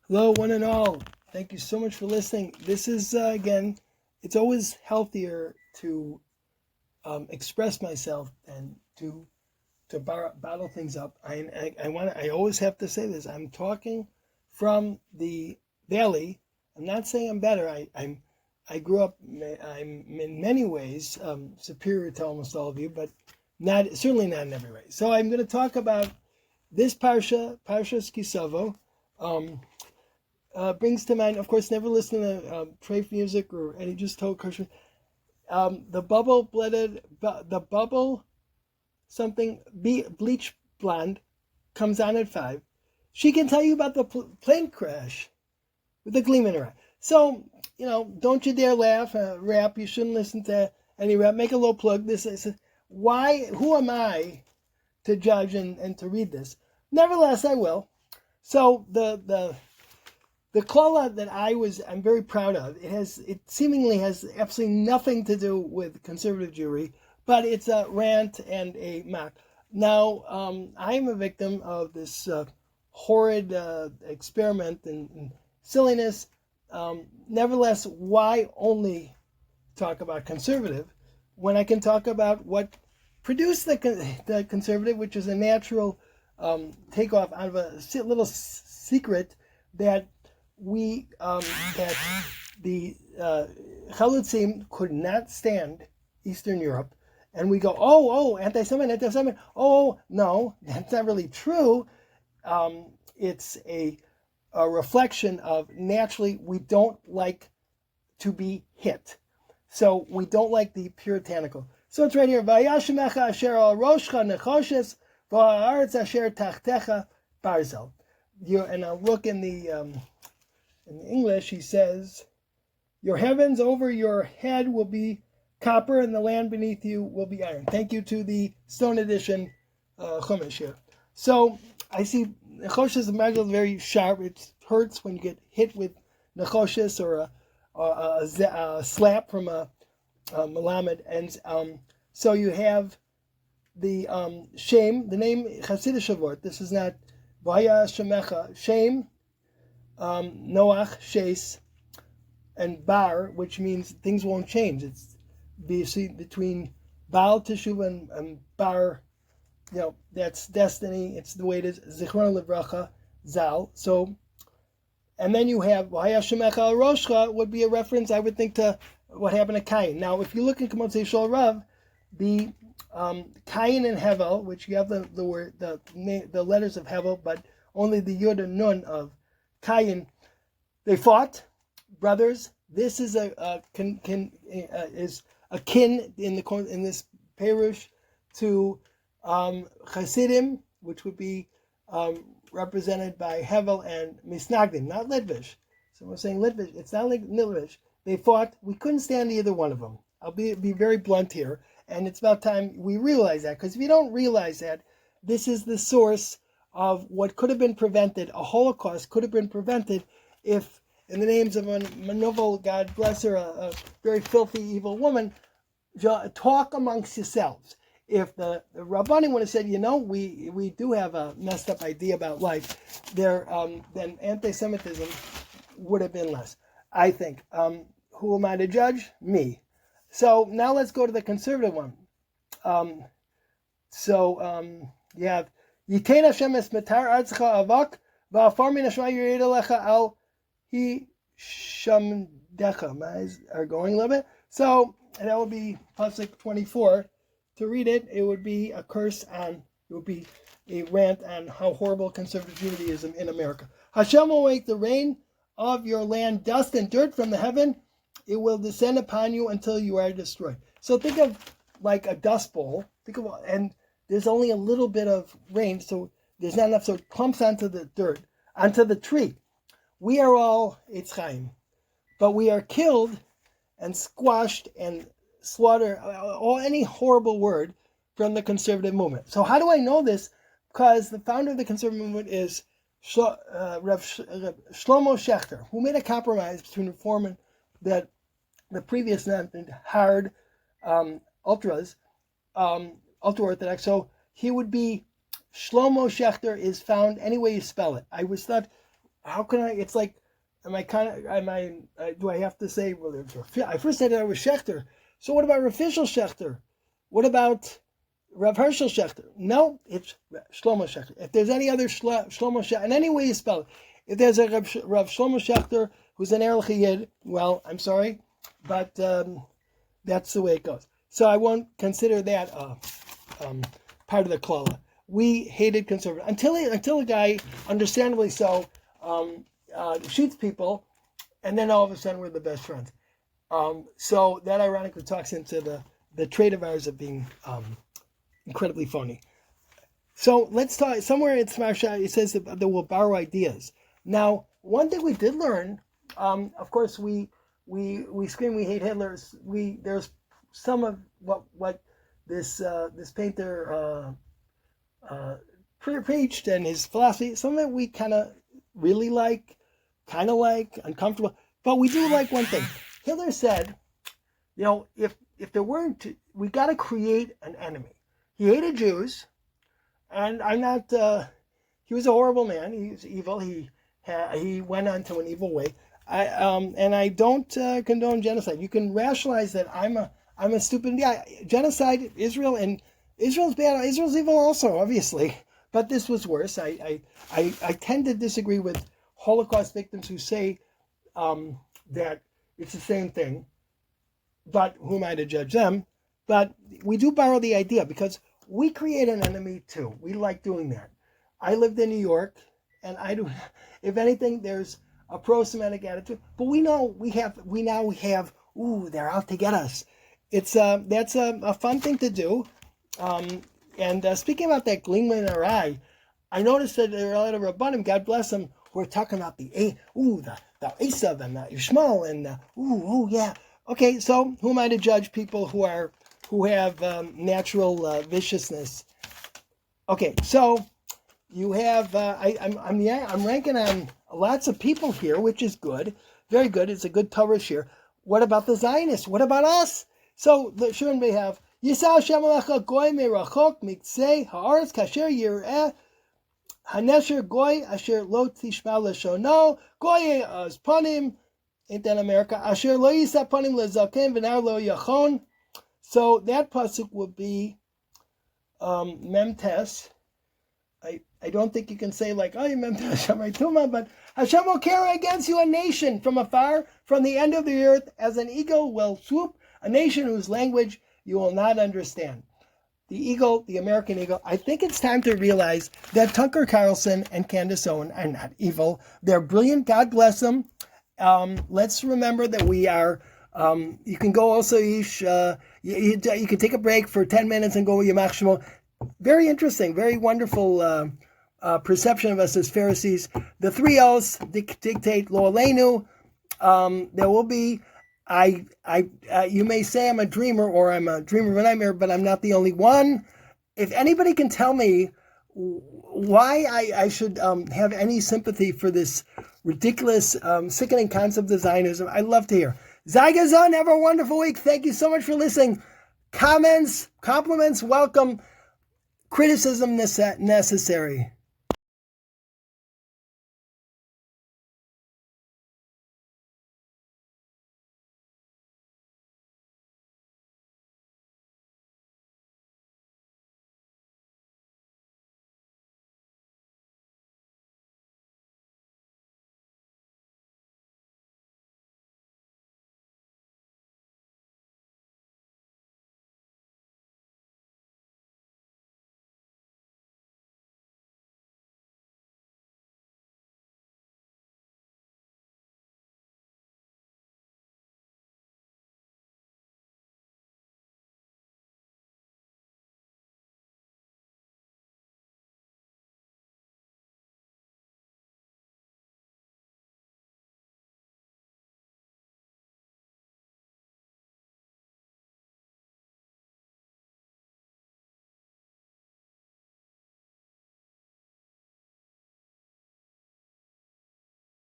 Hello, one and all. Thank you so much for listening. This is, again, it's always healthier to express myself than to bottle things up. I always have to say this. I'm talking from the valley. I'm not saying I'm better. I grew up. I'm in many ways superior to almost all of you, but certainly not in every way. So I'm going to talk about this Parshas Kisavo. Um, Brings to mind, of course, never listen to trade music or any just told kosher. The bubble something bleach blonde comes on at 5. She can tell you about the plane crash with the gleam in her eye. So, don't you dare laugh. Rap, you shouldn't listen to any rap. Make a low plug. This is why. Who am I to judge and to read this? Nevertheless, I will. So the klala that I'm very proud of. It seemingly has absolutely nothing to do with conservative Jewry, but it's a rant and a mock. Now, I am a victim of this horrid experiment and silliness. Nevertheless, why only talk about conservative when I can talk about what produced the conservative, which is a natural takeoff out of a little secret that that the Chalutzim could not stand Eastern Europe, and we go, anti-Semitic, oh, no, that's not really true. It's a reflection of, naturally, we don't like to be hit. So we don't like the puritanical. So it's right here, Vayashemecha asher al roshcha nechoshes, va'aretz asher tachtecha barzel. And I'll look in English, he says, your heavens over your head will be copper and the land beneath you will be iron. Thank you to the Stone Edition Chumash here. So I see Nechoshes is very sharp. It hurts when you get hit with Nechoshes or a slap from a Melamed. And so you have the shame, the name Hasidic Shavot. This is not Vaya Shemecha, shame. Noach, Shes, and Bar, which means things won't change. It's between Baal Teshuvah and Bar, that's destiny. It's the way it is. Zichron Livracha, Zal. So, and then you have Vayashemecha al Roshcha would be a reference, I would think, to what happened to Cain. Now, if you look in Kmotzei Shol Rav, the Cain and Hevel, which you have the letters of Hevel, but only the Yud and Nun of Cain, they fought, brothers. This is akin in this perush to Chasidim, which would be represented by Hevel and Misnagdim, not Litvish. So we're saying Litvish. It's not like Litvish. They fought. We couldn't stand either one of them. I'll be very blunt here, and it's about time we realize that. Because if you don't realize that, this is the source of what could have been prevented. A Holocaust could have been prevented if, in the names of a novel, God bless her, a very filthy, evil woman, talk amongst yourselves. If the Rabbanim would have said, we do have a messed up idea about life, then anti-Semitism would have been less, I think. Who am I to judge? Me. So now let's go to the conservative one. You have Yitein Hashem es metar artzcha avak va'afar min hashmai yired alecha al hi shamdecha. My eyes are going a little bit. So that would be pasuk 24. To read it, it would be a rant on how horrible conservative Judaism in America. Hashem will make the rain of your land dust and dirt from the heaven. It will descend upon you until you are destroyed. So think of like a dust bowl. And there's only a little bit of rain, so there's not enough, so it clumps onto the dirt, onto the tree. We are all Eitz Chaim, but we are killed and squashed and slaughtered, any horrible word from the conservative movement. So how do I know this? Because the founder of the conservative movement is Rav Shlomo Shechter, who made a compromise between Reform and the previous hard ultra-Orthodox. So he would be, Shlomo Shechter is found any way you spell it. I was thought how can I? It's like, do I have to say? Well, I first said I was Schechter. So what about Rav Fishel Schechter? What about Rav Herschel Schechter? No, it's Shlomo Schechter. If there's any other Shlomo Schechter, in any way you spell it, if there's a Rav Shlomo Schechter who's an Erlich Yid, well, I'm sorry, but that's the way it goes. So I won't consider that part of the klala. We hated conservative until a guy, understandably so, shoots people, and then all of a sudden we're the best friends. So that ironically talks into the trait of ours of being incredibly phony. So let's talk. Somewhere in Smarsha it says that we'll borrow ideas. Now, one thing we did learn, of course, we scream we hate Hitler. There's some of what this painter preached and his philosophy. Some of it we kind of really like, uncomfortable. But we do like one thing. Hitler said, if there weren't, we got to create an enemy. He hated Jews, and I'm not. He was a horrible man. He was evil. He went on to an evil way. And I don't condone genocide. You can rationalize that I'm a stupid guy. Genocide, Israel's bad. Israel's evil also, obviously. But this was worse. I tend to disagree with Holocaust victims who say that it's the same thing. But who am I to judge them? But we do borrow the idea because we create an enemy too. We like doing that. I lived in New York, and I do. If anything, there's a pro-Semitic attitude. But we now have. Ooh, they're out to get us. That's a fun thing to do. And speaking about that gleam in our eye, I noticed that there are a lot of Rabbanim, God bless them, who are talking about the Esav and the Yishmael and yeah. Okay, so who am I to judge people who have natural viciousness? Okay, so you have I'm ranking on lots of people here, which is good, very good. It's a good Torah share. What about the Zionists? What about us? So the Shurim may have Yisrael Shemalecha Goy Merachok Miktzei Haaretz Kasher Yireh Hanesher Goy Asher Lo Tishma Leshono Goy Az Panim. Ain't that America? Asher Lo Yisa Panim Lezaken V'Nar Lo Yachon. So that pasuk would be Memtes. I don't think you can say like, oh, you Memtes Hashem Tuma, but Hashem will carry against you a nation from afar, from the end of the earth, as an eagle will swoop, a nation whose language you will not understand. The eagle, the American eagle. I think it's time to realize that Tucker Carlson and Candace Owen are not evil. They're brilliant. God bless them. Let's remember that we are. You can go also, you can take a break for 10 minutes and go with Yamach Shemo. Very interesting, very wonderful perception of us as Pharisees. The 3 L's dictate Lo Aleinu. There will be. You may say I'm a dreamer or I'm a dreamer of a nightmare, but I'm not the only one. If anybody can tell me why I should have any sympathy for this ridiculous, sickening concept of Zionism, I'd love to hear. Zygazon, have a wonderful week. Thank you so much for listening. Comments, compliments, welcome. Criticism necessary.